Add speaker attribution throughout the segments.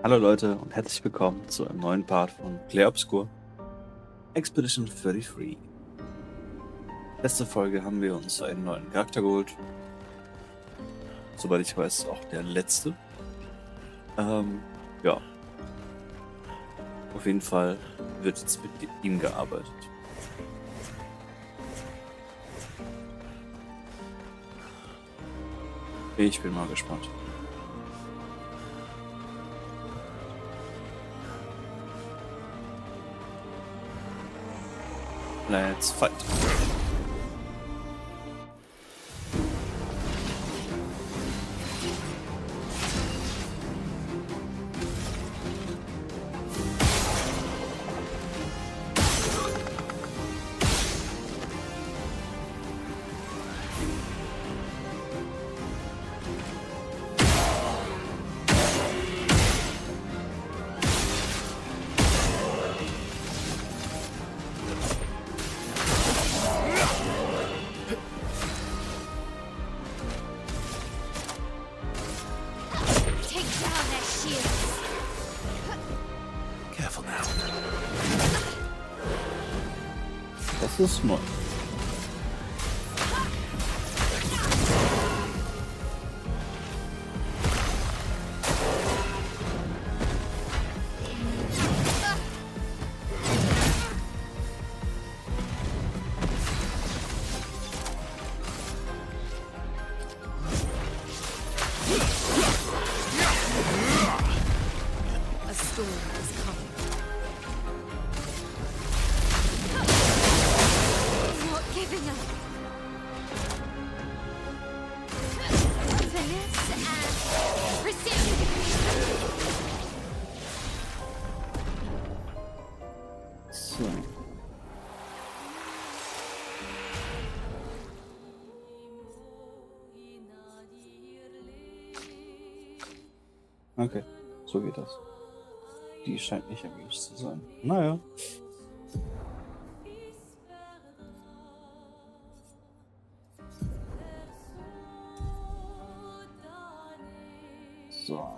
Speaker 1: Hallo Leute und herzlich willkommen zu einem neuen Part von Clair, Obscur, Expedition 33. Letzte Folge haben wir uns einen neuen Charakter geholt. Soweit ich weiß, auch der letzte. Ja. Auf jeden Fall wird jetzt mit ihm gearbeitet. Ich bin mal gespannt. Let's fight. Das ist neu. Okay, so geht das. Die scheint nicht erwünscht zu sein. Naja. So.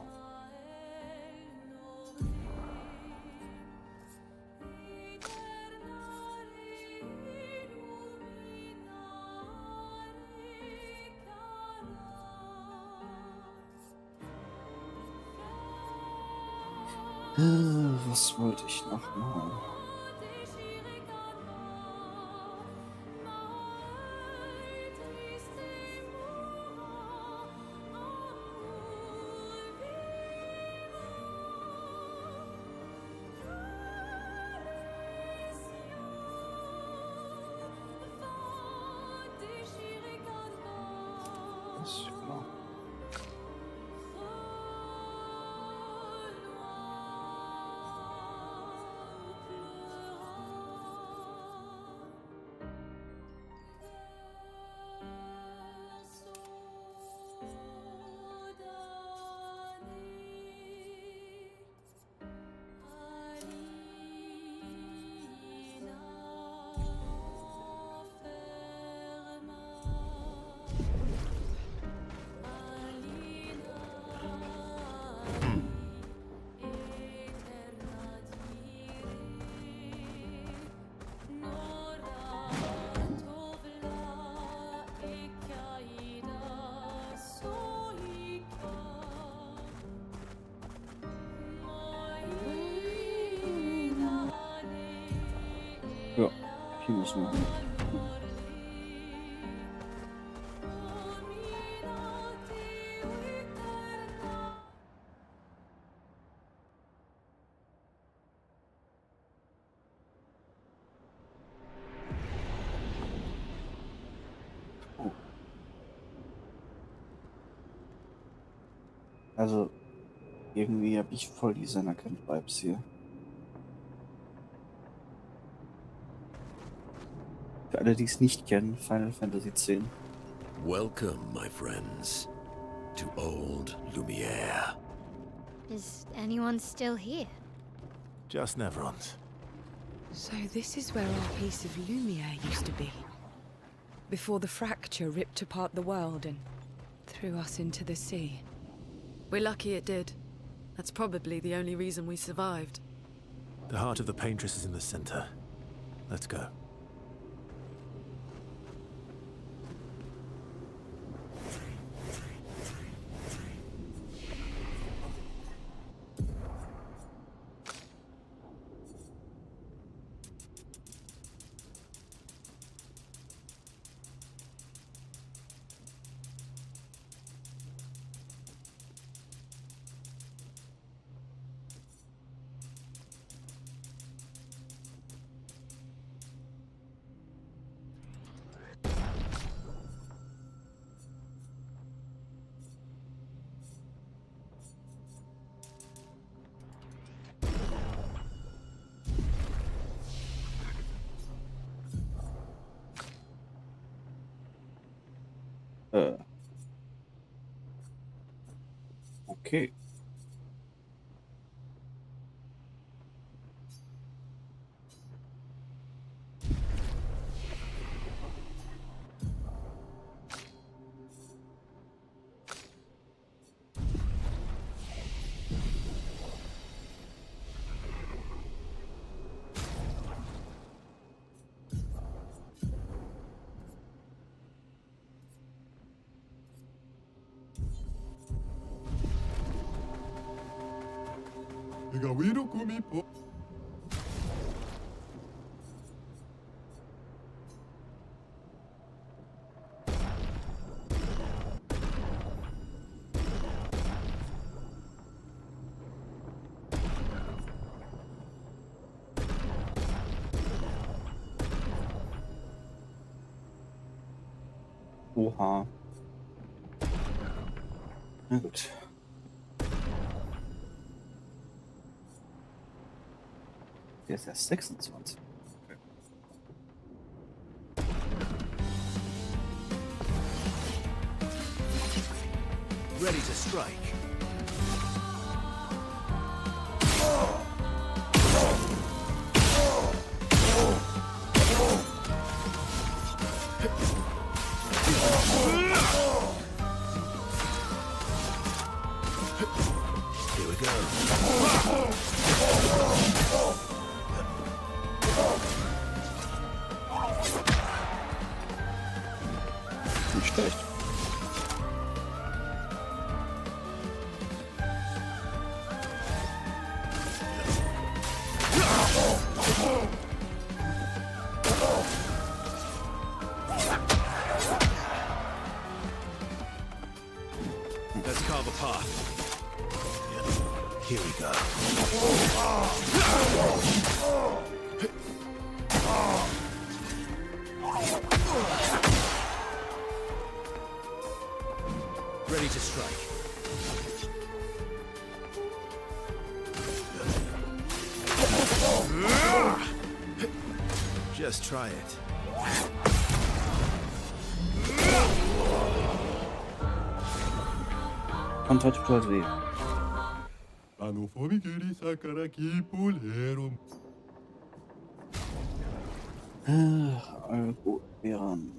Speaker 1: Was wollte ich noch mal? Genau. Ja, hier müssen wir hin. Oh. Also, irgendwie habe ich voll die Sennerkant-Vibes hier. Für alle, die es nicht kennen, Final Fantasy X.
Speaker 2: Welcome, my friends, to old Lumiere.
Speaker 3: Is anyone still here?
Speaker 4: Just Nevrons.
Speaker 5: So this is where our piece of Lumiere used to be. Before the fracture ripped apart the world and threw us into the sea.
Speaker 6: We're lucky it did.
Speaker 5: That's probably the only reason we survived.
Speaker 4: The heart of the paintress is in the center. Let's go.
Speaker 1: Okay. Oha. Na gut. Der ist erst 26. Okay.
Speaker 2: Ready to strike. Here we go.
Speaker 1: Nicht schlecht.
Speaker 2: Let's carve a path. Here we go. Ready to strike.
Speaker 4: Just try it.
Speaker 1: Kommt heute total weh. Malerin.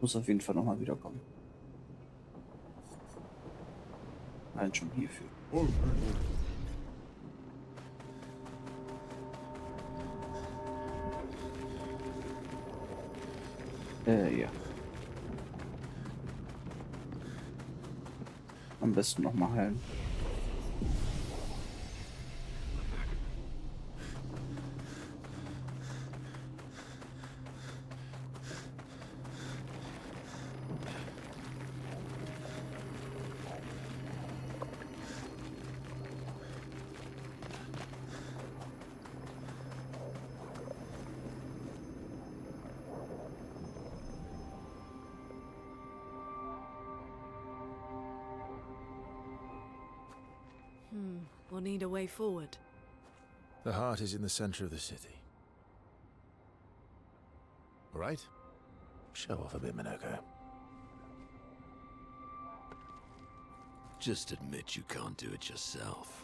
Speaker 1: Muss auf jeden Fall nochmal wiederkommen. Allein schon hierfür. Ja. Am besten nochmal heilen.
Speaker 5: We'll need a way forward.
Speaker 4: The heart is in the center of the city. All right? Show off a bit, Minoko.
Speaker 2: Just admit you can't do it yourself.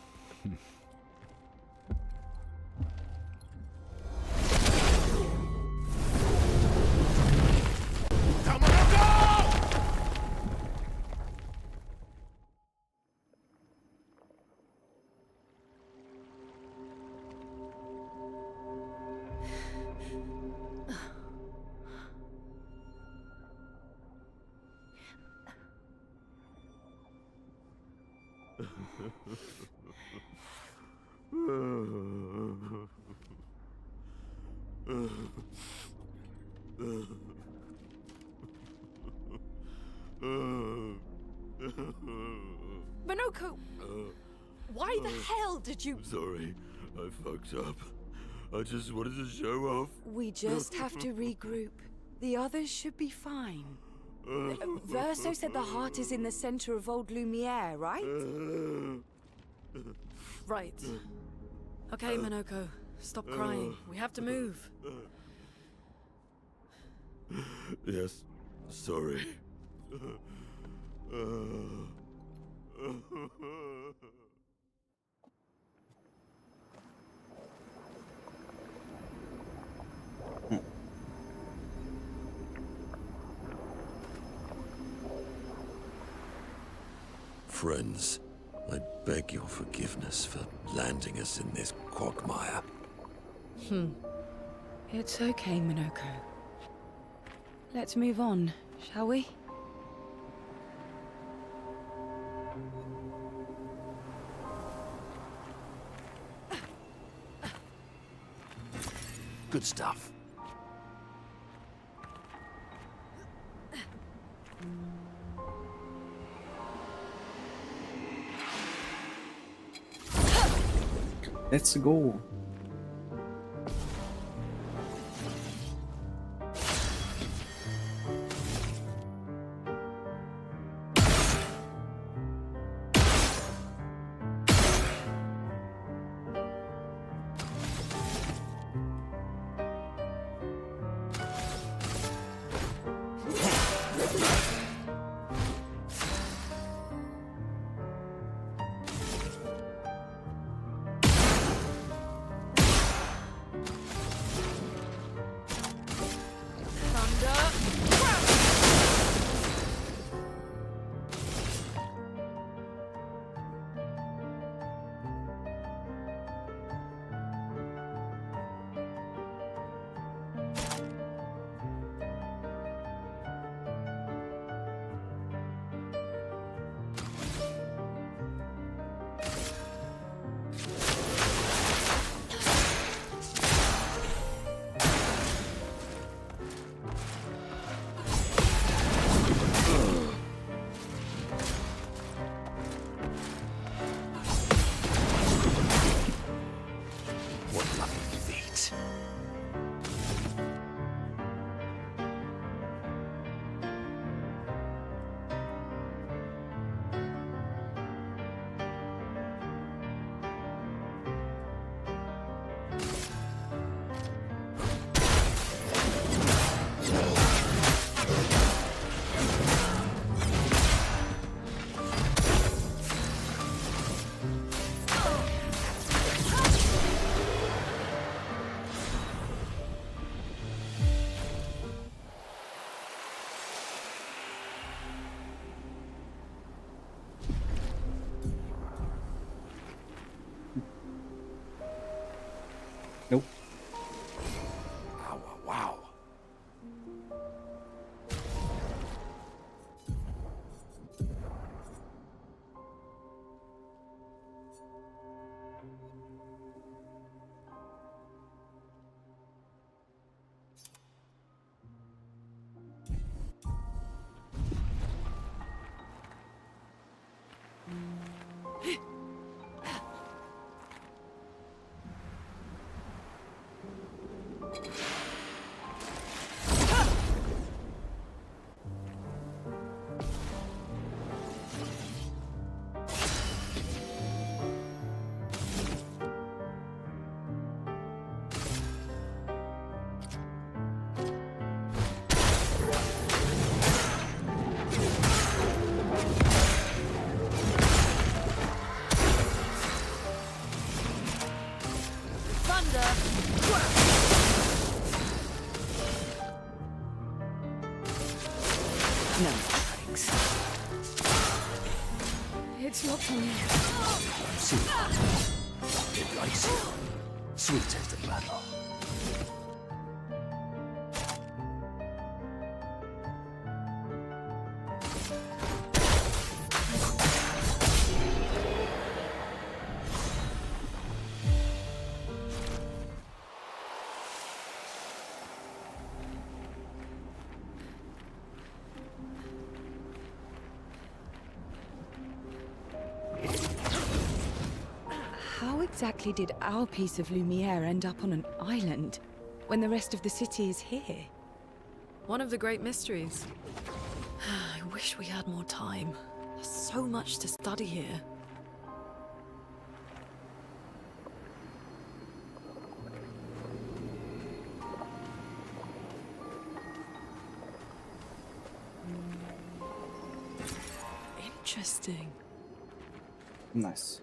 Speaker 5: Minoko! Why the hell did you...
Speaker 2: Sorry, I fucked up. I just wanted to show off.
Speaker 5: We just have to regroup. The others should be fine. Verso said the heart is in the center of old Lumiere, right?
Speaker 6: Right. Okay, Minoko. Stop crying. We have to move.
Speaker 2: Yes, sorry. Friends, I beg your forgiveness for landing us in this quagmire.
Speaker 5: It's okay, Minoko. Let's move on, shall we?
Speaker 2: Good stuff.
Speaker 1: Let's go. Nope.
Speaker 2: Wow.
Speaker 5: No, thanks. It's not for me.
Speaker 2: See, it likes you. Sweet taste of battle.
Speaker 5: How exactly did our piece of Lumiere end up on an island when the rest of the city is here?
Speaker 6: One of the great mysteries. I wish we had more time. There's so much to study here. Interesting.
Speaker 1: Nice.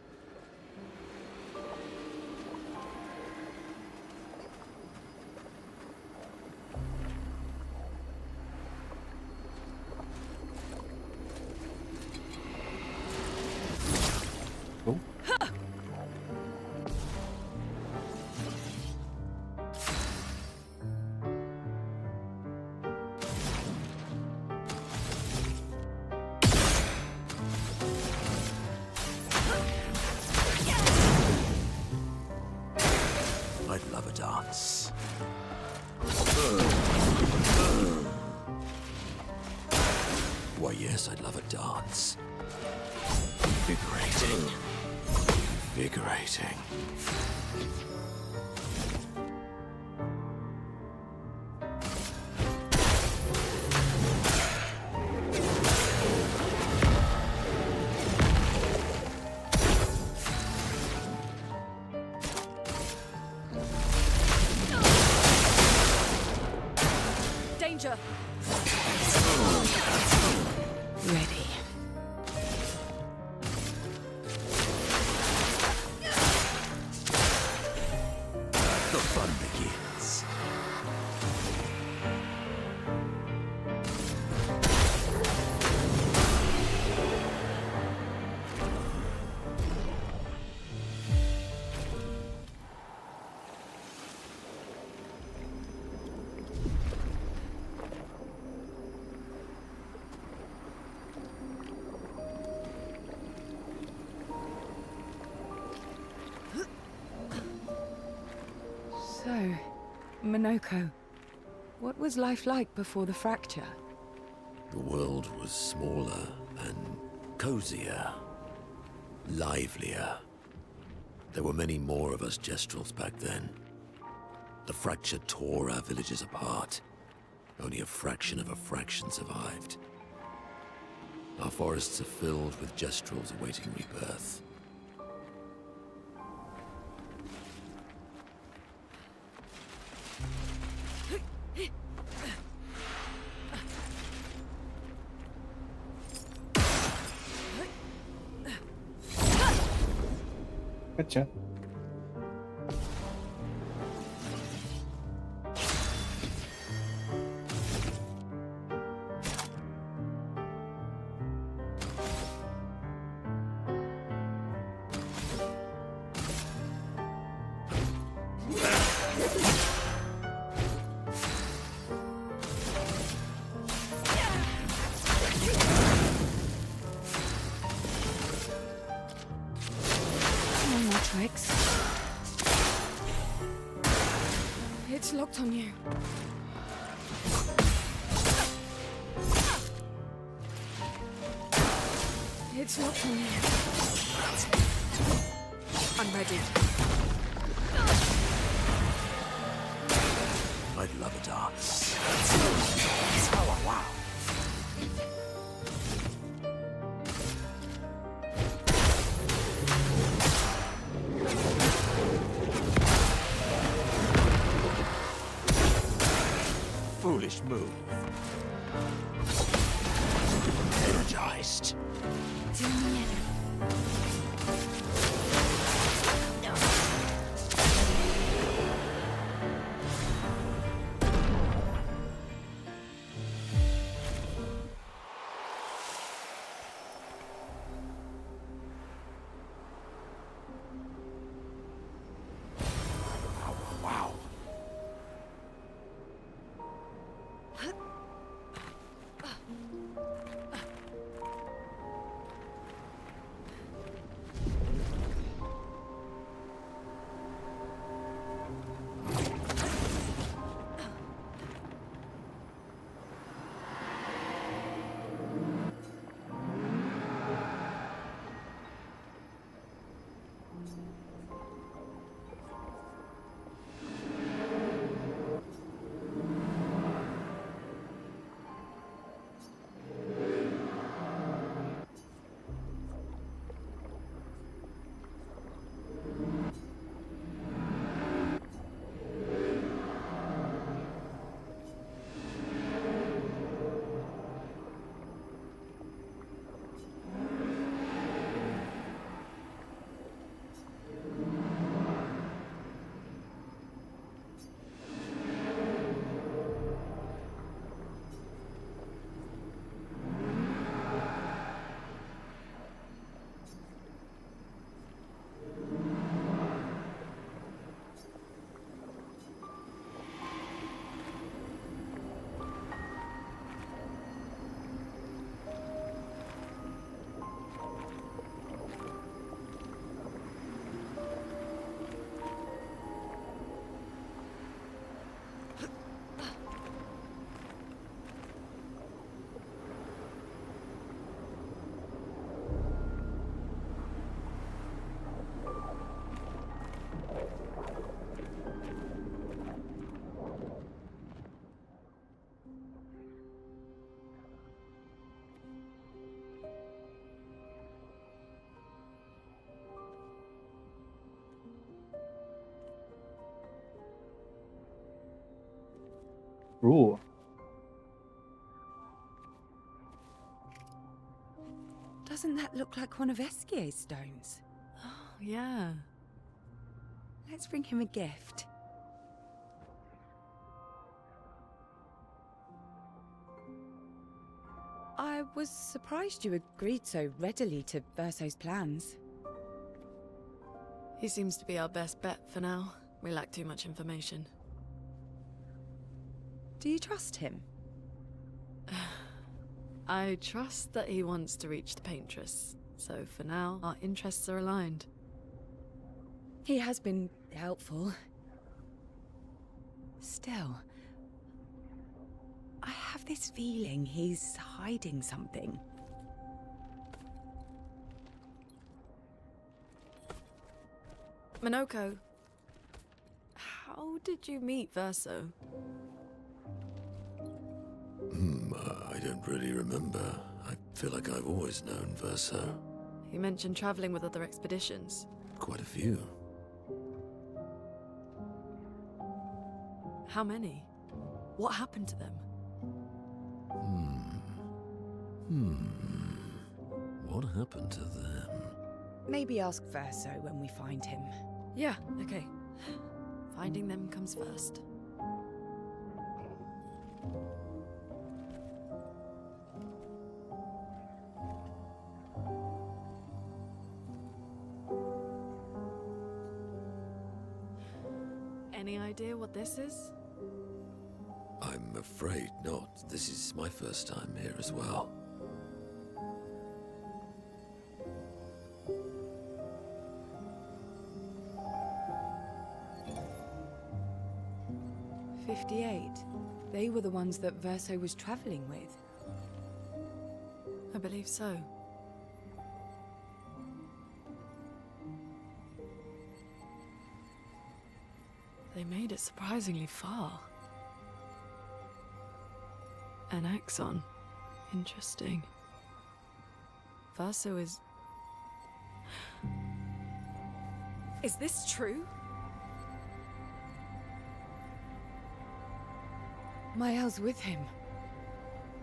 Speaker 1: Oh.
Speaker 2: I'd love a dance. Why, yes, I'd love a dance. Invigorating. Invigorating.
Speaker 6: Danger!
Speaker 5: Ready.
Speaker 2: The fun begins.
Speaker 5: So, Monoko, what was life like before the fracture?
Speaker 2: The world was smaller and cozier, livelier. There were many more of us Gestrels back then. The fracture tore our villages apart. Only a fraction of a fraction survived. Our forests are filled with Gestrels awaiting rebirth.
Speaker 1: Gotcha.
Speaker 5: No more tricks.
Speaker 6: It's locked on you. It's locked on you. I'm ready.
Speaker 2: I'd love a dance. Foolish move. Energized. Wow.
Speaker 1: Bro.
Speaker 5: Doesn't that look like one of Esquier's stones?
Speaker 6: Oh, yeah.
Speaker 5: Let's bring him a gift. I was surprised you agreed so readily to Verso's plans.
Speaker 6: He seems to be our best bet for now. We lack too much information.
Speaker 5: Do you trust him?
Speaker 6: I trust that he wants to reach the paintress, so for now, our interests are aligned.
Speaker 5: He has been helpful. Still, I have this feeling he's hiding something.
Speaker 6: Minoko, how did you meet Verso?
Speaker 2: I don't really remember. I feel like I've always known Verso.
Speaker 6: You mentioned traveling with other expeditions.
Speaker 2: Quite a few.
Speaker 6: How many? What happened to them?
Speaker 2: What happened to them?
Speaker 5: Maybe ask Verso when we find him.
Speaker 6: Yeah, okay. Finding them comes first. Any idea what this is?
Speaker 2: I'm afraid not. This is my first time here as well.
Speaker 5: They were the ones that Verso was traveling with.
Speaker 6: I believe so. They made it surprisingly far. An axon. Interesting. Verso is... Is this true?
Speaker 5: Mael's with him.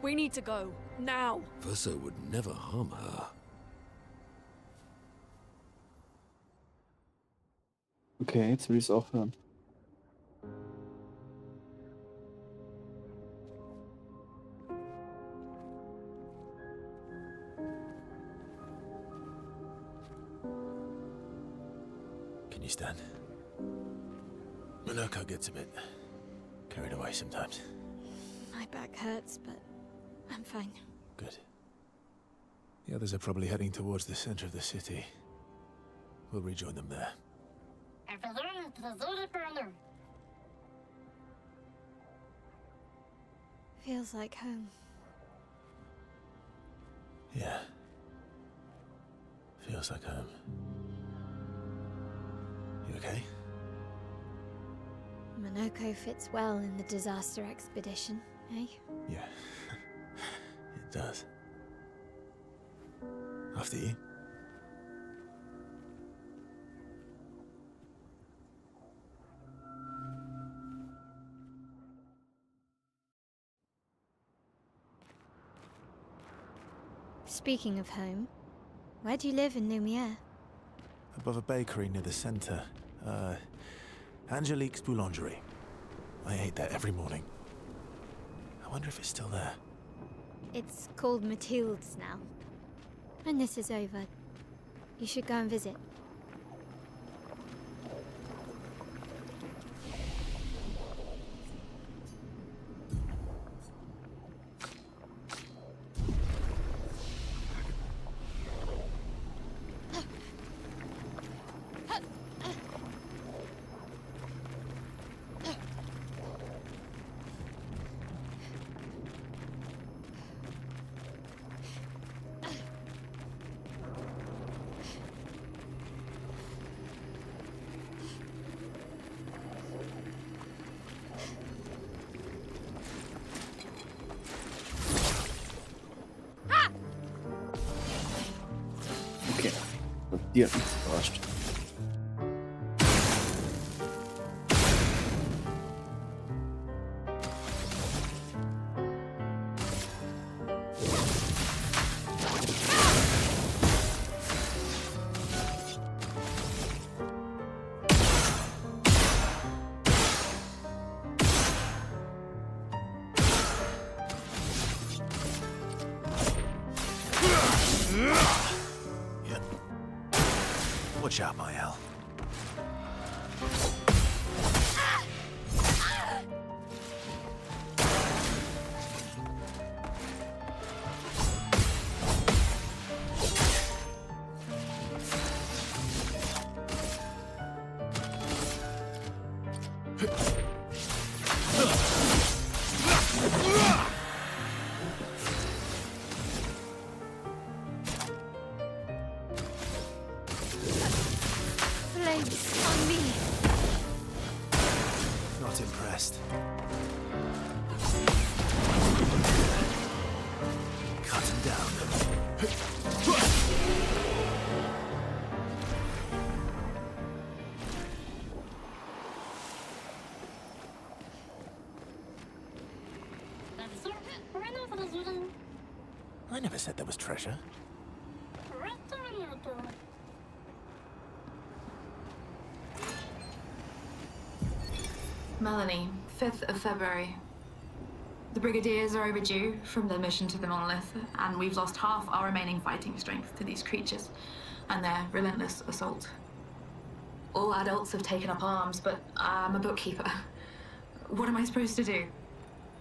Speaker 6: We need to go. Now!
Speaker 2: Verso would never harm her.
Speaker 1: Okay, jetzt will ich es auch hören.
Speaker 4: Can you stand? Minoko gets a bit carried away sometimes.
Speaker 3: My back hurts, but I'm fine.
Speaker 4: Good. The others are probably heading towards the center of the city. We'll rejoin them there.
Speaker 3: Feels like home.
Speaker 4: Yeah. Feels like home. You okay?
Speaker 3: Minoko fits well in the disaster expedition, eh?
Speaker 4: Yeah. It does. After you.
Speaker 3: Speaking of home, where do you live in Lumiere?
Speaker 4: Above a bakery near the center. Angelique's Boulangerie. I ate there every morning. I wonder if it's still there.
Speaker 3: It's called Mathilde's now. When this is over, you should go and visit.
Speaker 1: Okay, die hat mich überrascht.
Speaker 4: Watch out, Mael.
Speaker 3: Flames on me.
Speaker 4: Not impressed. Cut him down. I never said there was treasure.
Speaker 7: Melanie, 5th of February. The Brigadiers are overdue from their mission to the monolith, and we've lost half our remaining fighting strength to these creatures and their relentless assault. All adults have taken up arms, but I'm a bookkeeper. What am I supposed to do?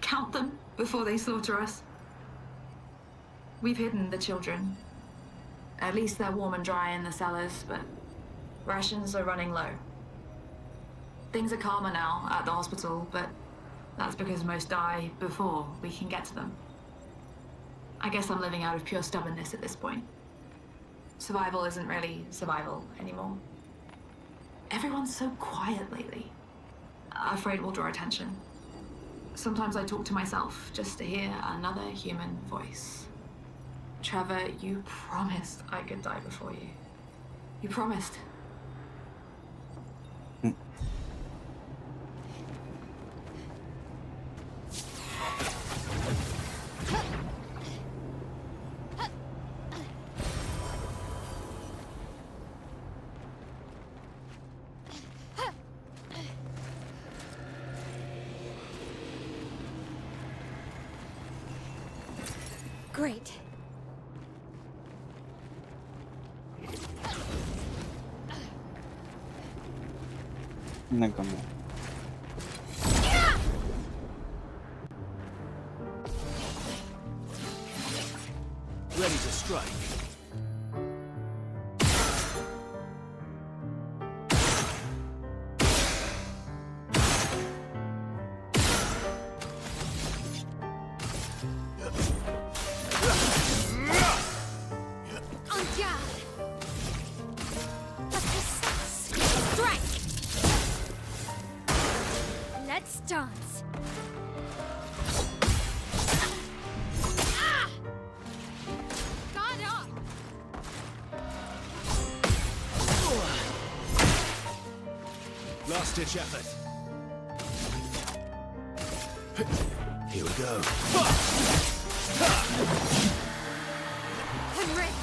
Speaker 7: Count them before they slaughter us? We've hidden the children. At least they're warm and dry in the cellars, but rations are running low. Things are calmer now at the hospital, but that's because most die before we can get to them. I guess I'm living out of pure stubbornness at this point. Survival isn't really survival anymore. Everyone's so quiet lately. Afraid we'll draw attention. Sometimes I talk to myself just to hear another human voice. Trevor, you promised I could die before you. You promised.
Speaker 3: Great.
Speaker 1: Und dann kommen wir.
Speaker 4: Ready to strike.
Speaker 3: Let's dance. Guard up.
Speaker 4: Last ditch effort. Here we go.
Speaker 3: I'm ready.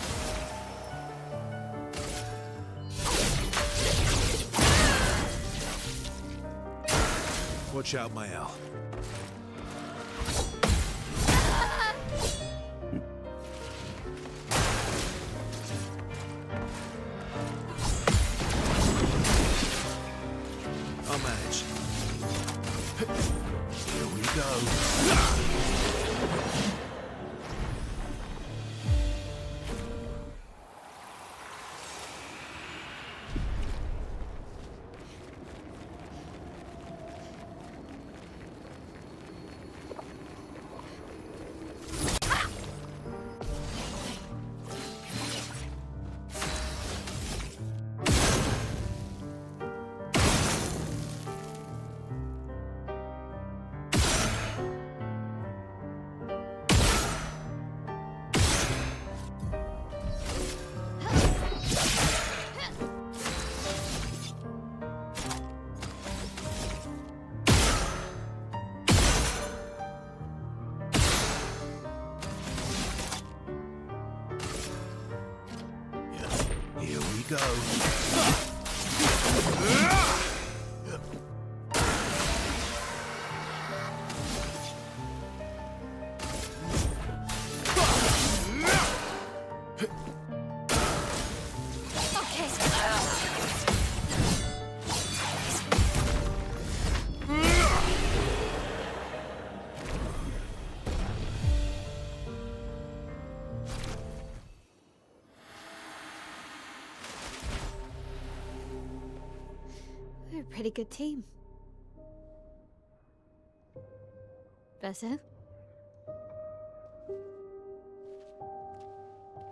Speaker 4: Watch out, Mael. I'll manage. Here we go. Here we go.
Speaker 3: Okay. We're a pretty good team. Verso?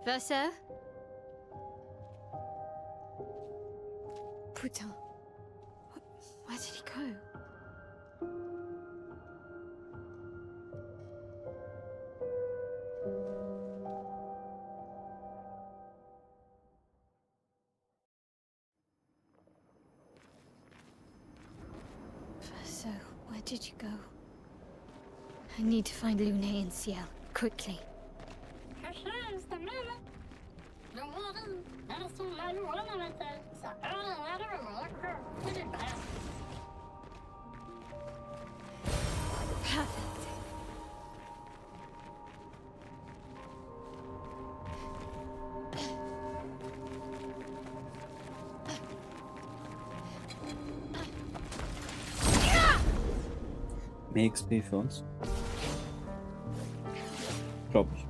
Speaker 3: Verso? Putain. Where did he go? Verso, where did you go? I need to find Lune and Ciel, quickly. Perfect.
Speaker 1: Mehr XP für uns. Glaub ich.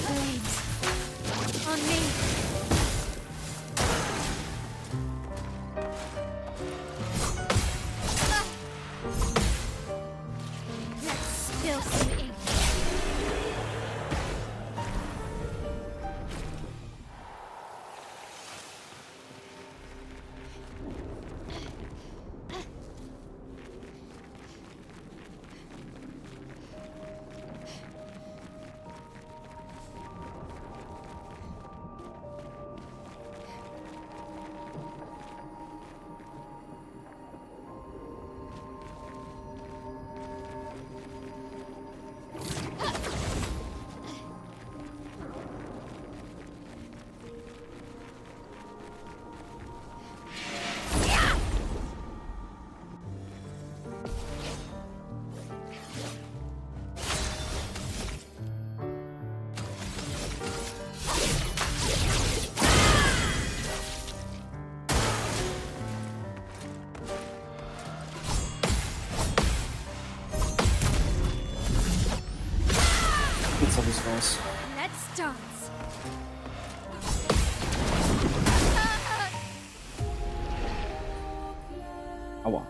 Speaker 3: Flames. On me. Let's spill some ink.
Speaker 1: Jetzt hab ich's raus.
Speaker 3: Let's dance.
Speaker 1: Aua.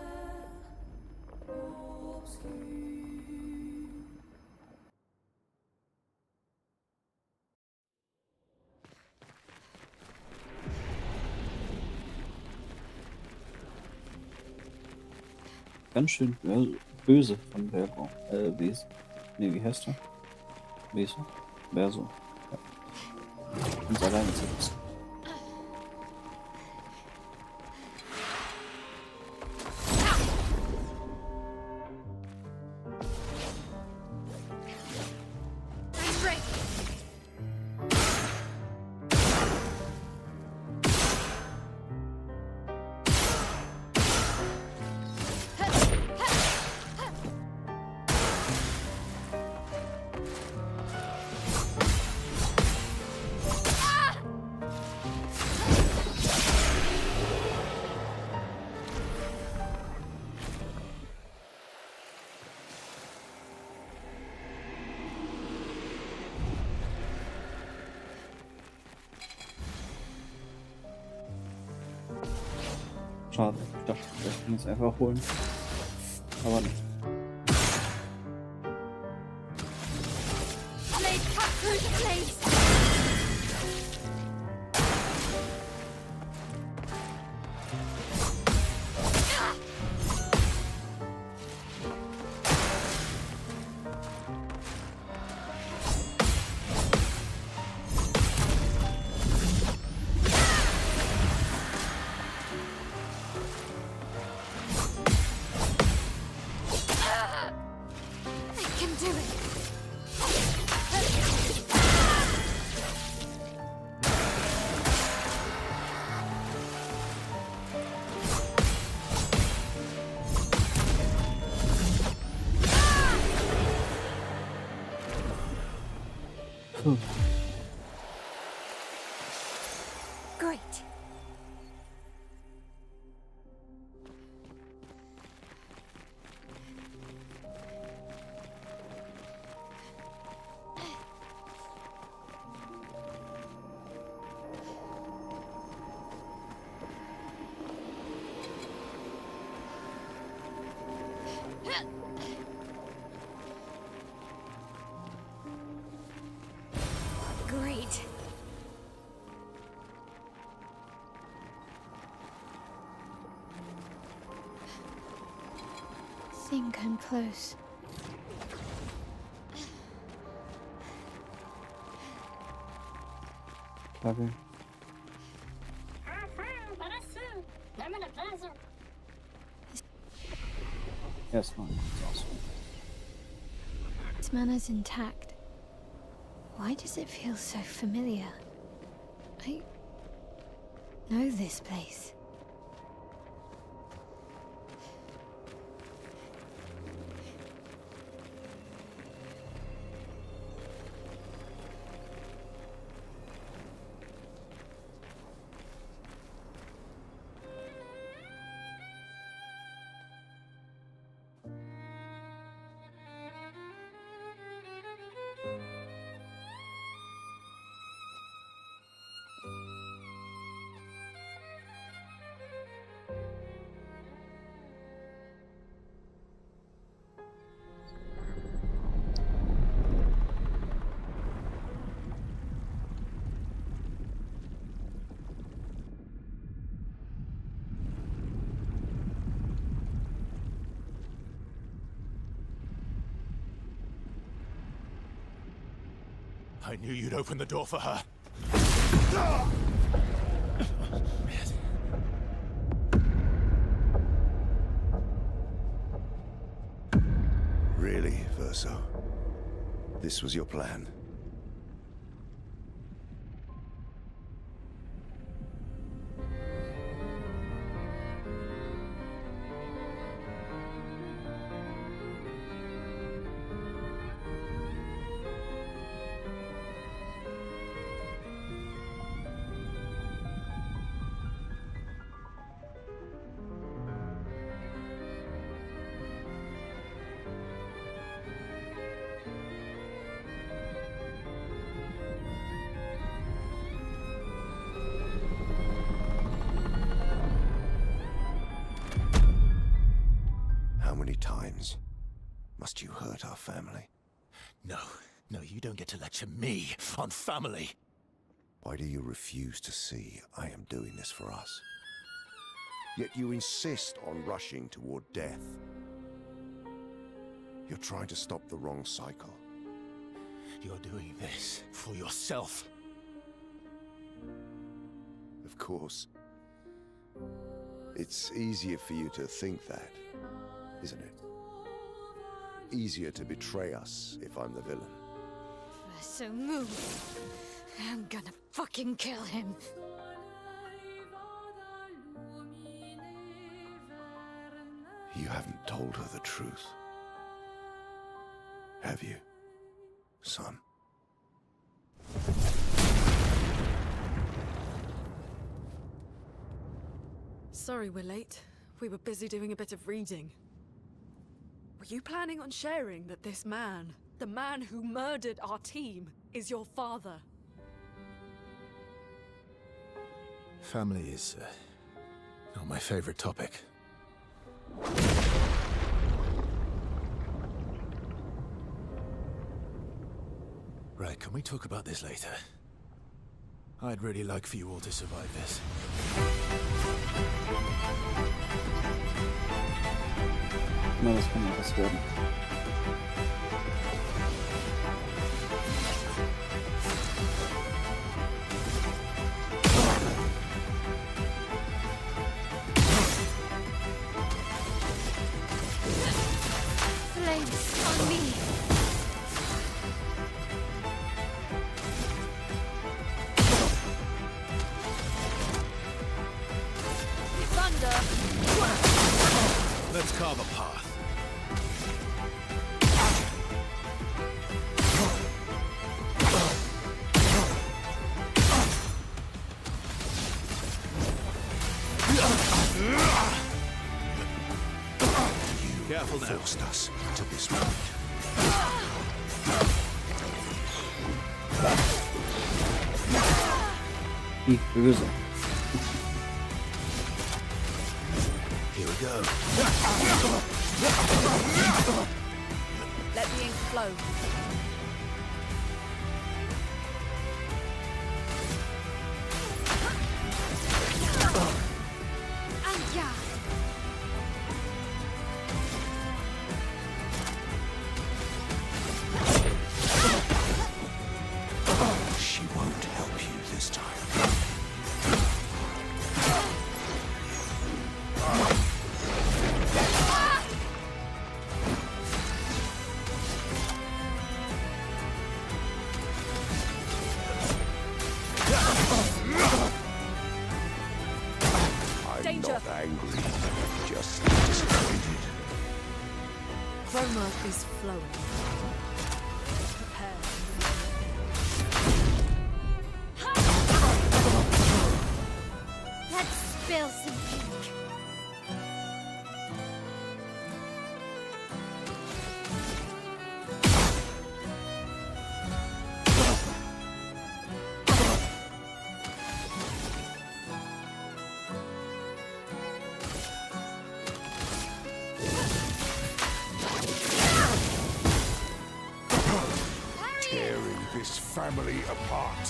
Speaker 1: Ganz schön böse von Vergo. Wesen. Nee, wie heißt er? Wesen? Verso. Ja. Uns alleine zu lassen.
Speaker 3: I'm ready.
Speaker 1: Schade. Ich dachte, vielleicht können wir es einfach holen. Aber nicht.
Speaker 3: Blade cut through the blades. I can do it.
Speaker 1: Puh.
Speaker 3: Great. Great. Think I'm close.
Speaker 1: Flagge. Erstmal aus.
Speaker 3: This manner's intact. Why does it feel so familiar? I know this place.
Speaker 4: I knew you'd open the door for her.
Speaker 8: Really, Verso? This was your plan? How many times must you hurt our family?
Speaker 4: No, you don't get to lecture me on family.
Speaker 8: Why do you refuse to see I am doing this for us? Yet you insist on rushing toward death. You're trying to stop the wrong cycle.
Speaker 4: You're doing this for yourself.
Speaker 8: Of course. It's easier for you to think that, isn't it? Easier to betray us if I'm the villain.
Speaker 3: So move. I'm gonna fucking kill him.
Speaker 8: You haven't told her the truth. Have you, son?
Speaker 6: Sorry we're late. We were busy doing a bit of reading. Were you planning on sharing that this man, the man who murdered our team, is your father?
Speaker 4: Family is not my favorite topic. Right, can we talk about this later? I'd really like for you all to survive this.
Speaker 1: Na, das kann ja was werden.
Speaker 3: Flames on me.
Speaker 6: Thunder!
Speaker 4: Let's carve a path. Careful now.
Speaker 8: Forced us to this point.
Speaker 1: Die Böse.
Speaker 4: Here we go.
Speaker 5: Let the ink flow.
Speaker 8: angry, just disappointed.
Speaker 6: Chroma is flowing. Prepare.
Speaker 3: Let's spill some ink.
Speaker 8: Tearing this family apart.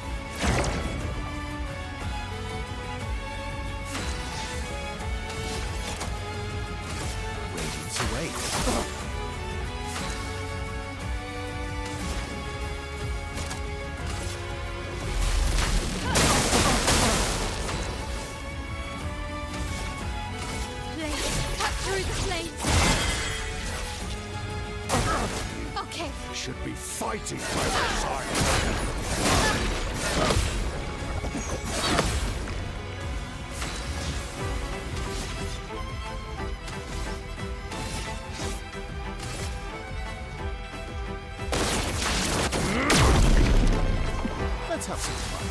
Speaker 4: Waiting to wait.
Speaker 3: Blades, cut through the flames. Okay.
Speaker 8: Should be fighting by their side.
Speaker 4: Let's have some fun.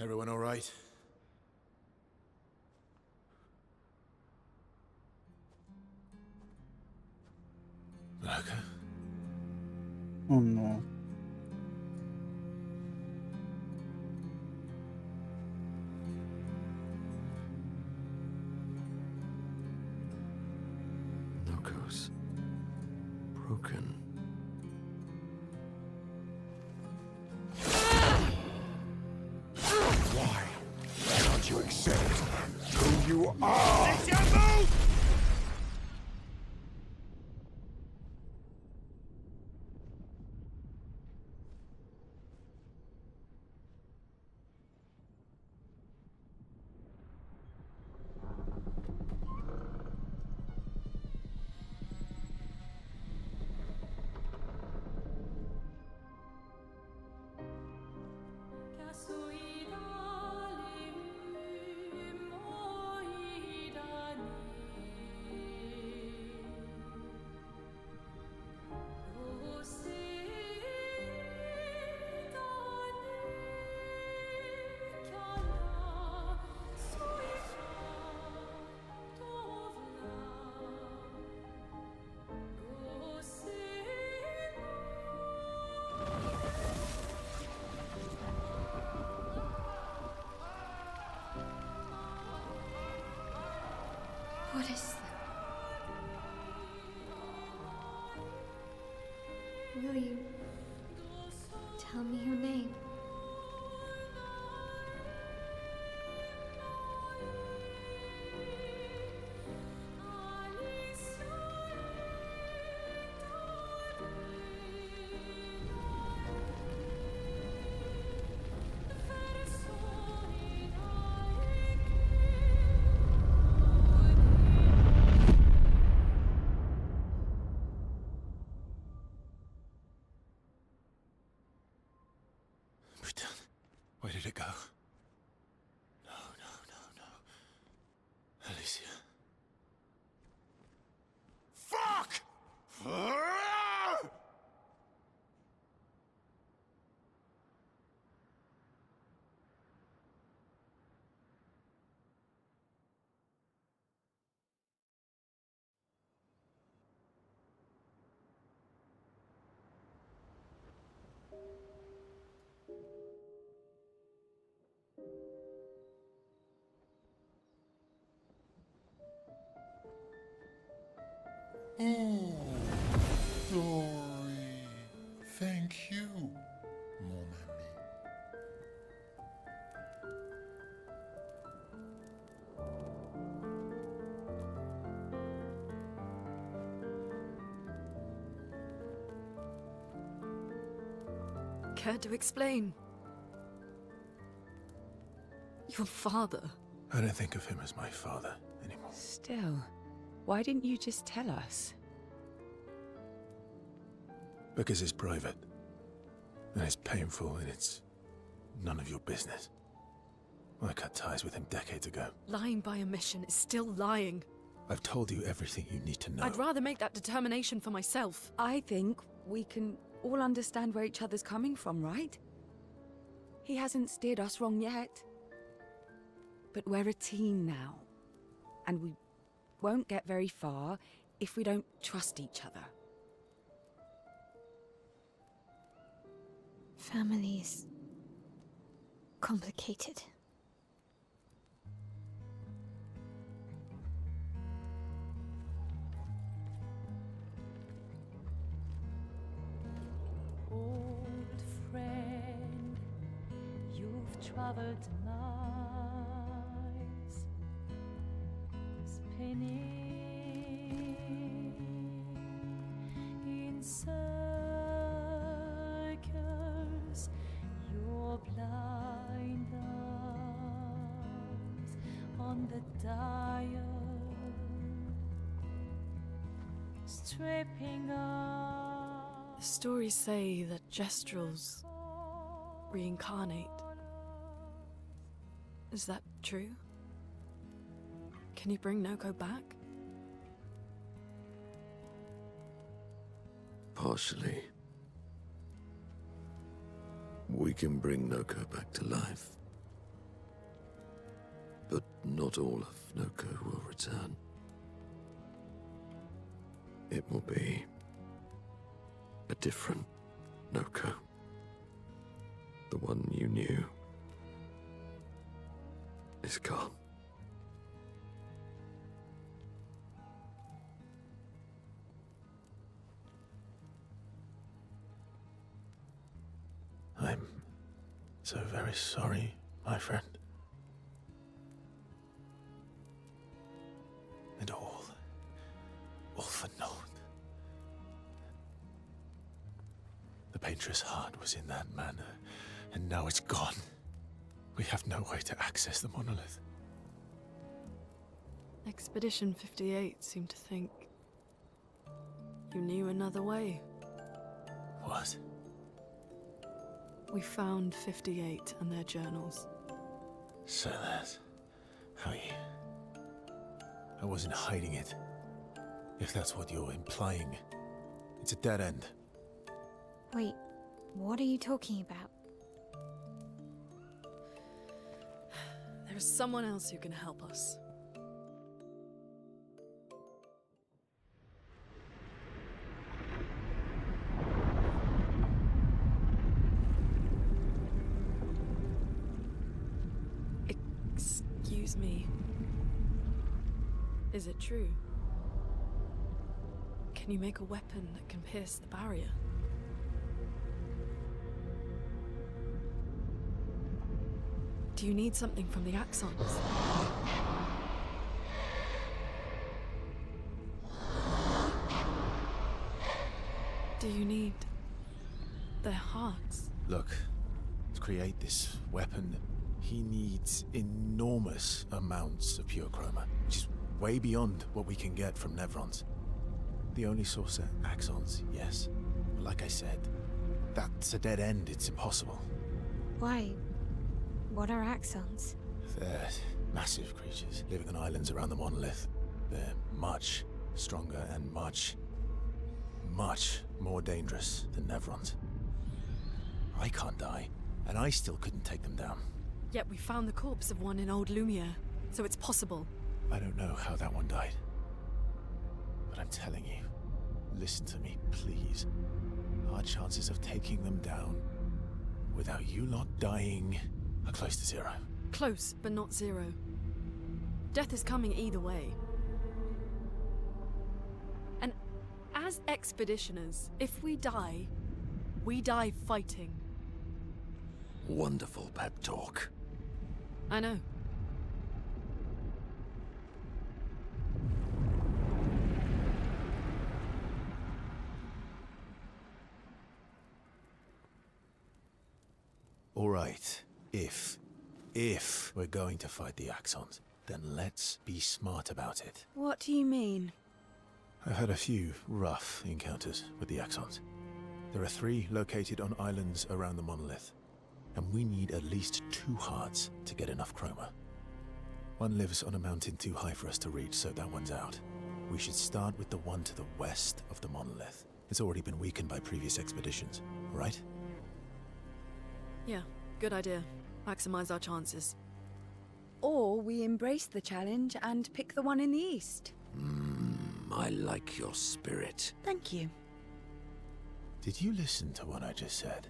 Speaker 4: Everyone all right? Okay.
Speaker 1: Oh no.
Speaker 2: Logos. Broken.
Speaker 8: Why can't you accept who you are?
Speaker 3: What is that? Will you tell me your name?
Speaker 4: Where did it go? No, no, no, no. Alicia.
Speaker 8: Fuck!
Speaker 9: Oh, glory. Thank you, mon ami.
Speaker 6: Care to explain? Your father.
Speaker 4: I don't think of him as my father anymore.
Speaker 5: Still, why didn't you just tell us?
Speaker 4: Because it's private. And it's painful, and it's none of your business. I cut ties with him decades ago.
Speaker 6: Lying by omission is still lying.
Speaker 4: I've told you everything you need to know.
Speaker 6: I'd rather make that determination for myself.
Speaker 5: I think we can all understand where each other's coming from, right? He hasn't steered us wrong yet. But we're a team now. And we won't get very far if we don't trust each other.
Speaker 3: Family's complicated.
Speaker 10: Old friend, you've traveled miles, spinning in circles, your blind eyes on the dial, stripping off.
Speaker 6: The stories say that gestrels reincarnate. Is that true? Can you bring Noko back?
Speaker 2: Partially. We can bring Noko back to life. But not all of Noko will return. It will be a different Noko. The one you knew is gone.
Speaker 4: I'm so very sorry, my friend. And all for naught. The painter's heart was in that manor, and now it's gone. We have no way to access the monolith.
Speaker 6: Expedition 58 seemed to think you knew another way.
Speaker 4: What?
Speaker 6: We found 58 and their journals.
Speaker 4: So that's how you... I wasn't hiding it. If that's what you're implying. It's a dead end.
Speaker 3: Wait, what are you talking about?
Speaker 6: There is someone else who can help us. Excuse me. Is it true? Can you make a weapon that can pierce the barrier? Do you need something from the axons? Do you need their hearts?
Speaker 4: Look, to create this weapon, he needs enormous amounts of pure chroma, which is way beyond what we can get from Nevrons. The only source are axons, yes. But like I said, that's a dead end. It's impossible.
Speaker 3: Why? What are axons?
Speaker 4: They're massive creatures living on islands around the monolith. They're much stronger and much more dangerous than Nevrons. I can't die, and I still couldn't take them down.
Speaker 6: Yet we found the corpse of one in Old Lumiere, so it's possible.
Speaker 4: I don't know how that one died. But I'm telling you, listen to me, please. Our chances of taking them down without you lot dying are close to zero.
Speaker 6: Close, but not zero. Death is coming either way. And As expeditioners, if we die fighting.
Speaker 2: Wonderful pep talk.
Speaker 6: I know.
Speaker 4: All right, if we're going to fight the Axons, then let's be smart about it.
Speaker 5: What do you mean?
Speaker 4: I've had a few rough encounters with the Axons. There are 3 located on islands around the monolith, and we need at least 2 hearts to get enough chroma. One lives on a mountain too high for us to reach, so that one's out. We should start with the one to the west of the monolith. It's already been weakened by previous expeditions, right?
Speaker 6: Yeah, good idea. Maximize our chances.
Speaker 5: Or we embrace the challenge and pick the one in the east.
Speaker 2: I like your spirit.
Speaker 5: Thank you.
Speaker 4: Did you listen to what I just said?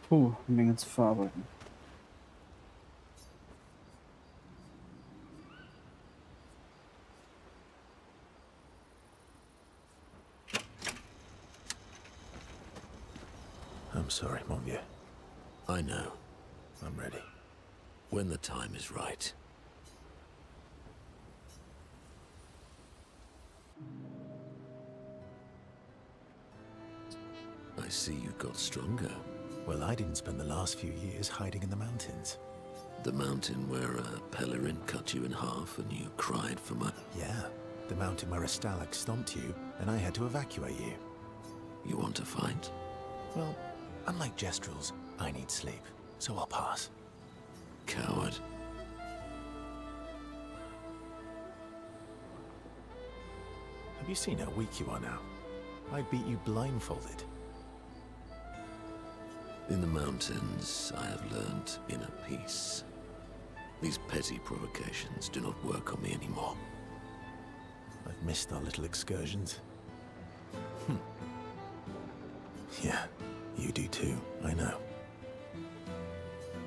Speaker 1: Puh, eine Menge zu verarbeiten.
Speaker 4: I'm sorry, mon vieux.
Speaker 2: I know.
Speaker 4: I'm ready.
Speaker 2: When the time is right. I see you got stronger.
Speaker 4: Well, I didn't spend the last few years hiding in the mountains.
Speaker 2: The mountain where Malerin cut you in half and you cried for my...
Speaker 4: Yeah, the mountain where a Stalag stomped you and I had to evacuate you.
Speaker 2: You want to fight?
Speaker 4: Well, unlike Jestrels, I need sleep, so I'll pass.
Speaker 2: Coward.
Speaker 4: Have you seen how weak you are now? I beat you blindfolded.
Speaker 2: In the mountains, I have learned inner peace. These petty provocations do not work on me anymore.
Speaker 4: I've missed our little excursions. Yeah, you do too, I know.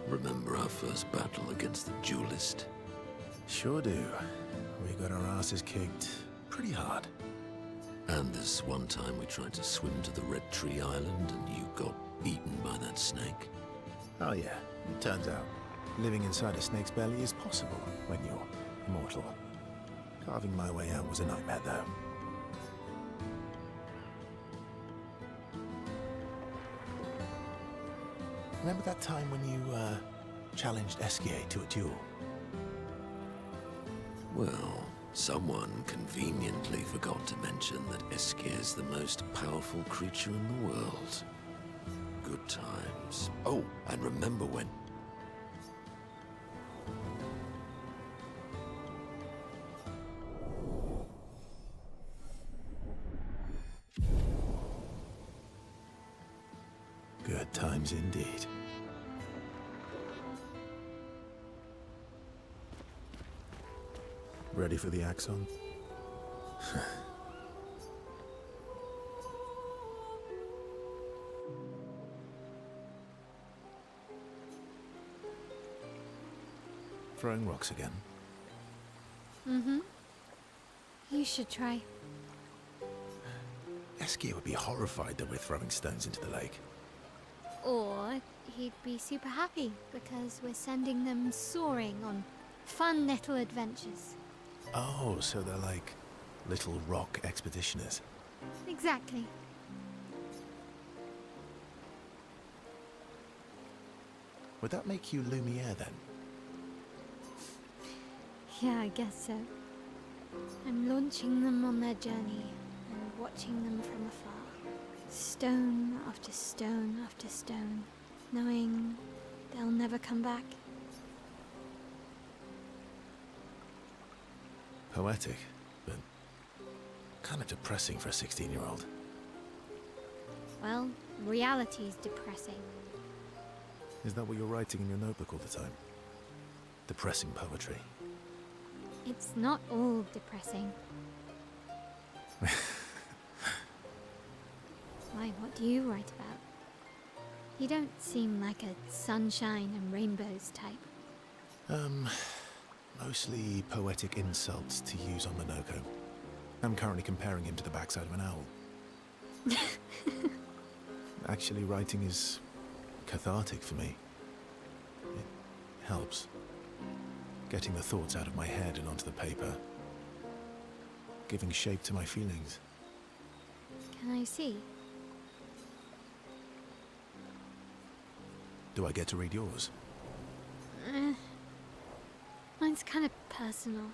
Speaker 2: Remember our first battle against the duelist?
Speaker 4: Sure do. We got our asses kicked pretty hard.
Speaker 2: And this one time we tried to swim to the Red Tree Island and you got eaten by that snake.
Speaker 4: Oh yeah, it turns out living inside a snake's belly is possible when you're immortal. Carving my way out was a nightmare though. Remember that time when you challenged Esquier to a duel?
Speaker 2: Well, someone conveniently forgot to mention that Esquier is the most powerful creature in the world. Good times. Oh, and remember when...
Speaker 4: Good times indeed. Ready for the Axon? Throwing rocks again?
Speaker 3: Mm-hmm. You should try.
Speaker 4: Esquier would be horrified that we're throwing stones into the lake.
Speaker 3: Or he'd be super happy because we're sending them soaring on fun little adventures.
Speaker 4: Oh, so they're like little rock expeditioners.
Speaker 3: Exactly.
Speaker 4: Would that make you Lumiere then?
Speaker 3: Yeah, I guess so. I'm launching them on their journey and watching them from afar. Stone after stone after stone, knowing they'll never come back.
Speaker 4: Poetic, but kind of depressing for a 16-year-old.
Speaker 3: Well, reality's depressing.
Speaker 4: Is that what you're writing in your notebook all the time? Depressing poetry.
Speaker 3: It's not all depressing. Why, what do you write about? You don't seem like a sunshine and rainbows type.
Speaker 4: Mostly poetic insults to use on the Noko. I'm currently comparing him to the backside of an owl. Actually, writing is cathartic for me. It helps. Getting the thoughts out of my head and onto the paper. Giving shape to my feelings.
Speaker 3: Can I see?
Speaker 4: Do I get to read yours?
Speaker 3: Mine's kind of personal.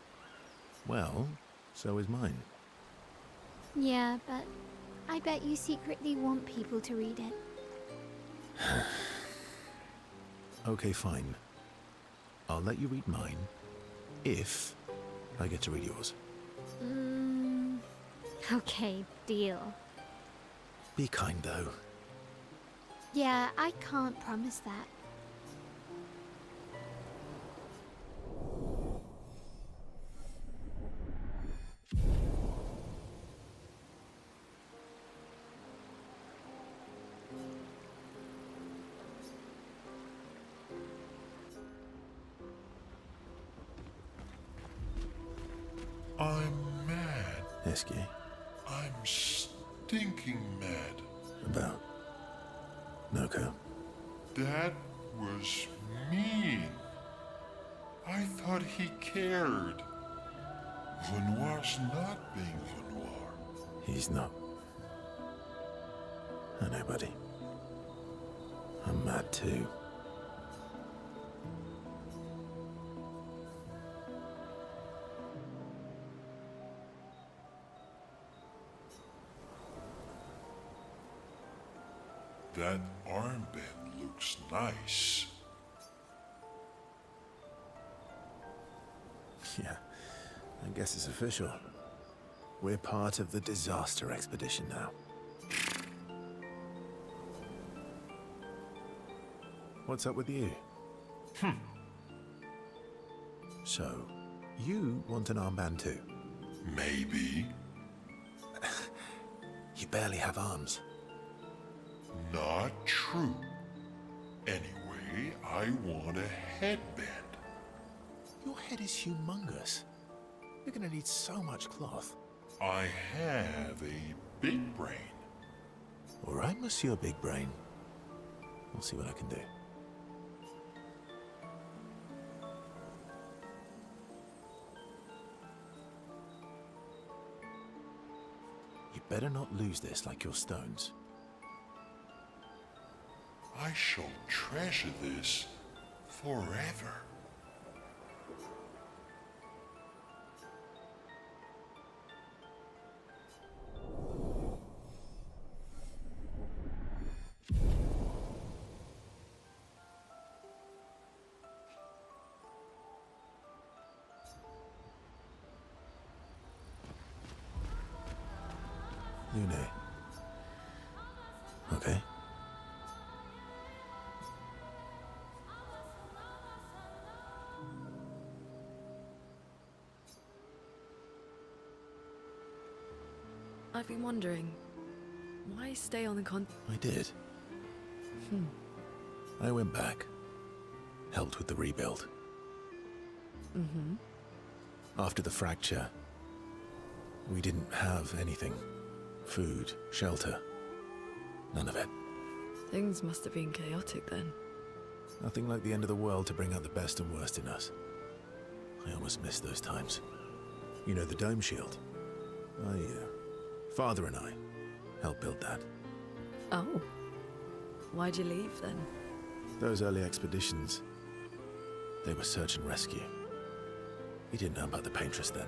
Speaker 4: Well, so is mine.
Speaker 3: Yeah, but I bet you secretly want people to read it.
Speaker 4: Okay, fine. I'll let you read mine, if I get to read yours.
Speaker 3: Okay, deal.
Speaker 4: Be kind, though.
Speaker 3: Yeah, I can't promise that.
Speaker 9: I'm mad.
Speaker 4: Esky.
Speaker 9: I'm stinking mad.
Speaker 4: About Noko.
Speaker 9: That was mean. I thought he cared. Renoir's not being Renoir.
Speaker 4: He's not. I know, buddy. I'm mad too.
Speaker 9: That armband looks nice.
Speaker 4: Yeah, I guess it's official. We're part of the disaster expedition now. What's up with you? So, you want an armband too?
Speaker 9: Maybe.
Speaker 4: You barely have arms.
Speaker 9: Not true. Anyway, I want a headband.
Speaker 4: Your head is humongous. You're gonna need so much cloth.
Speaker 9: I have a big brain.
Speaker 4: All right, Monsieur Big Brain. I'll see what I can do. You better not lose this like your stones.
Speaker 9: I shall treasure this forever.
Speaker 4: Lune. Okay.
Speaker 6: I've been wondering, why stay on the
Speaker 4: I did. I went back. Helped with the rebuild. After the fracture, we didn't have anything. Food, shelter. None of it.
Speaker 6: Things must have been chaotic then.
Speaker 4: Nothing like the end of the world to bring out the best and worst in us. I almost miss those times. You know the dome shield? Father and I helped build that.
Speaker 6: Oh. Why'd you leave then?
Speaker 4: Those early expeditions, they were search and rescue. We didn't know about the paintress then.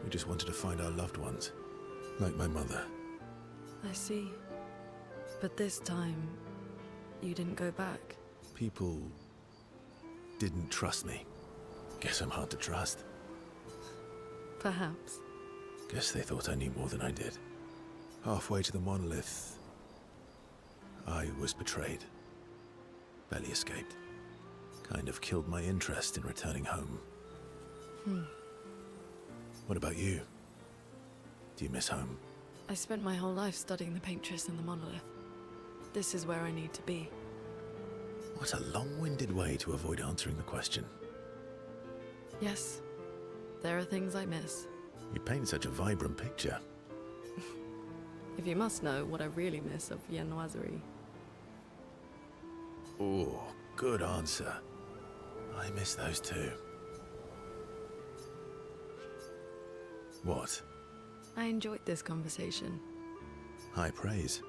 Speaker 4: We just wanted to find our loved ones, like my mother.
Speaker 6: I see. But this time, you didn't go back.
Speaker 4: People didn't trust me. Guess I'm hard to trust.
Speaker 6: Perhaps.
Speaker 4: Guess they thought I knew more than I did. Halfway to the monolith, I was betrayed. Barely escaped. Kind of killed my interest in returning home. What about you? Do you miss home?
Speaker 6: I spent my whole life studying the paintress and the monolith. This is where I need to be.
Speaker 4: What a long-winded way to avoid answering the question.
Speaker 6: Yes, there are things I miss.
Speaker 4: You paint such a vibrant picture.
Speaker 6: If you must know what I really miss of viennoiserie.
Speaker 4: Oh, good answer. I miss those too. What?
Speaker 6: I enjoyed this conversation.
Speaker 4: High praise.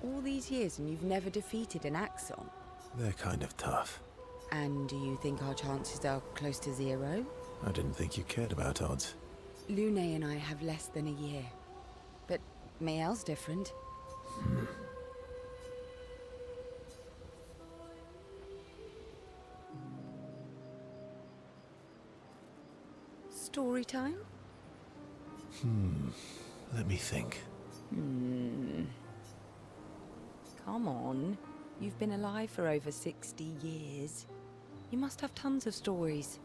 Speaker 5: All these years and you've never defeated an Axon?
Speaker 4: They're kind of tough.
Speaker 5: And do you think our chances are close to 0?
Speaker 4: I didn't think you cared about odds.
Speaker 5: Lune and I have less than a year. But Mael's different. Story time?
Speaker 4: Let me think.
Speaker 5: Come on. You've been alive for over 60 years. You must have tons of stories.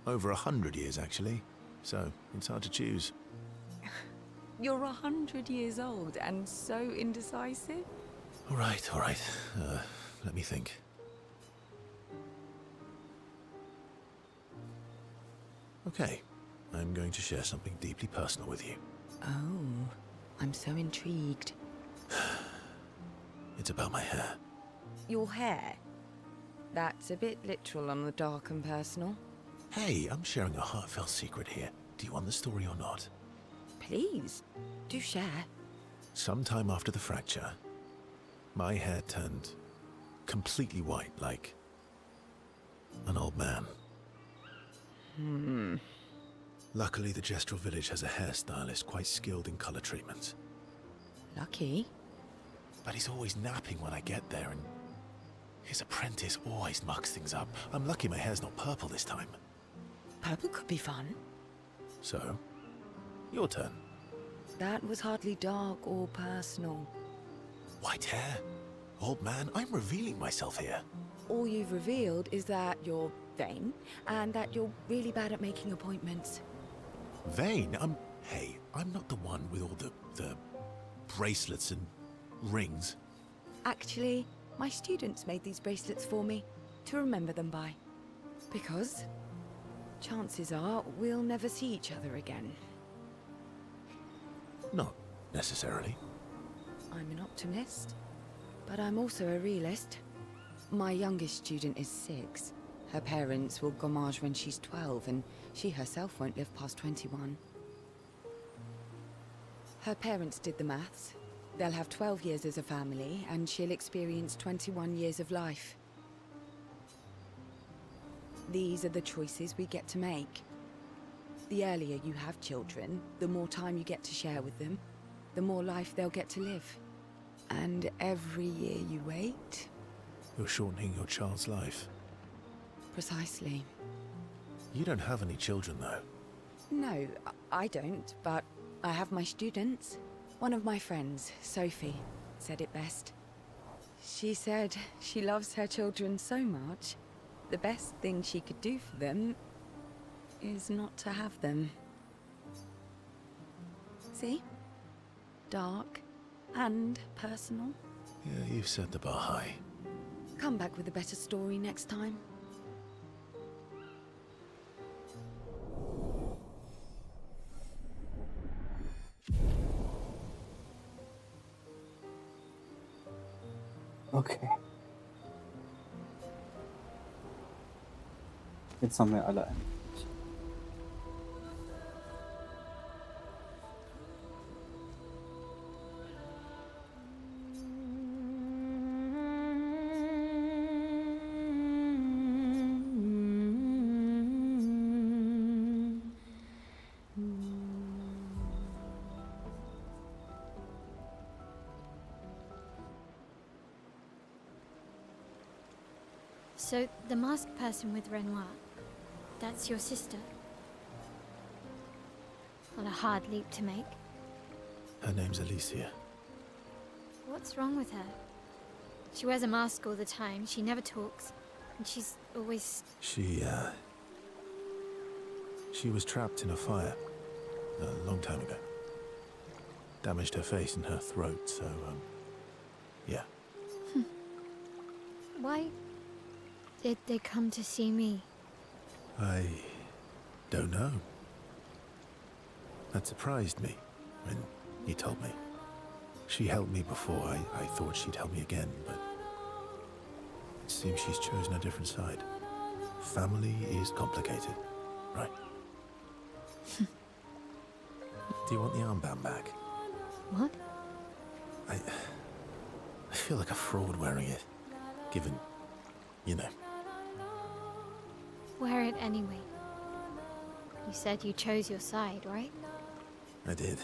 Speaker 4: Over 100 years, actually. So, it's hard to choose.
Speaker 5: You're 100 years old and so indecisive?
Speaker 4: All right. Let me think. Okay, I'm going to share something deeply personal with you.
Speaker 5: Oh, I'm so intrigued.
Speaker 4: It's about my hair.
Speaker 5: Your hair? That's a bit literal on the dark and personal.
Speaker 4: Hey, I'm sharing a heartfelt secret here. Do you want the story or not?
Speaker 5: Please, do share.
Speaker 4: Sometime after the fracture, my hair turned completely white, like an old man. Luckily, the Gestural village has a hairstylist quite skilled in color treatments.
Speaker 5: Lucky.
Speaker 4: But he's always napping when I get there, and his apprentice always mucks things up. I'm lucky my hair's not purple this time.
Speaker 5: Purple could be fun.
Speaker 4: So, your turn.
Speaker 5: That was hardly dark or personal.
Speaker 4: White hair? Old man, I'm revealing myself here.
Speaker 5: All you've revealed is that you're vain, and that you're really bad at making appointments.
Speaker 4: Vain? Hey, I'm not the one with all the bracelets and rings.
Speaker 5: Actually, my students made these bracelets for me, to remember them by. Because chances are we'll never see each other again.
Speaker 4: Not necessarily.
Speaker 5: I'm an optimist, but I'm also a realist. My youngest student is 6. Her parents will gommage when she's 12, and she herself won't live past 21. Her parents did the maths. They'll have 12 years as a family, and she'll experience 21 years of life. These are the choices we get to make. The earlier you have children, the more time you get to share with them, the more life they'll get to live. And every year you wait...
Speaker 4: You're shortening your child's life.
Speaker 5: Precisely.
Speaker 4: You don't have any children, though.
Speaker 5: No, I don't, but I have my students. One of my friends, Sophie, said it best. She said she loves her children so much, the best thing she could do for them is not to have them. See? Dark and personal.
Speaker 4: Yeah, you've set the bar high.
Speaker 5: Come back with a better story next time.
Speaker 1: Okay. Jetzt haben wir alle ein.
Speaker 3: So, the masked person with Renoir, that's your sister? Not a hard leap to make.
Speaker 4: Her name's Alicia.
Speaker 3: What's wrong with her? She wears a mask all the time, she never talks, and she's always...
Speaker 4: She was trapped in a fire a long time ago. Damaged her face and her throat, so, yeah.
Speaker 3: Why did they come to see me?
Speaker 4: I don't know. That surprised me when you told me. She helped me before. I thought she'd help me again, but it seems she's chosen a different side. Family is complicated, right? Do you want the armband back?
Speaker 3: What?
Speaker 4: I feel like a fraud wearing it, given, you know.
Speaker 3: Wear it anyway. You said you chose your side, right?
Speaker 4: I did.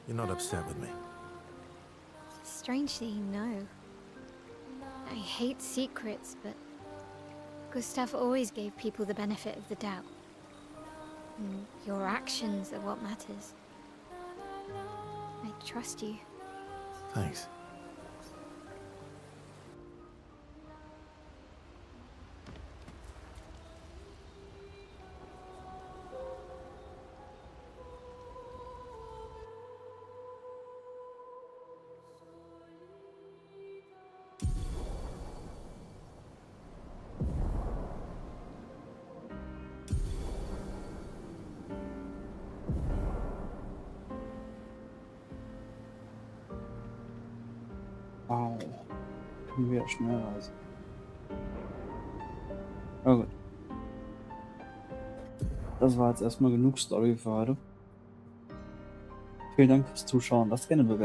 Speaker 4: You're not upset with me.
Speaker 3: Strangely, no. I hate secrets, but Gustav always gave people the benefit of the doubt. And your actions are what matters. I trust you.
Speaker 4: Thanks.
Speaker 1: Wow. Können wir ja schnell reisen. Aber gut. Das war jetzt erstmal genug Story für heute. Vielen Dank fürs Zuschauen. Lasst gerne eine Bewertung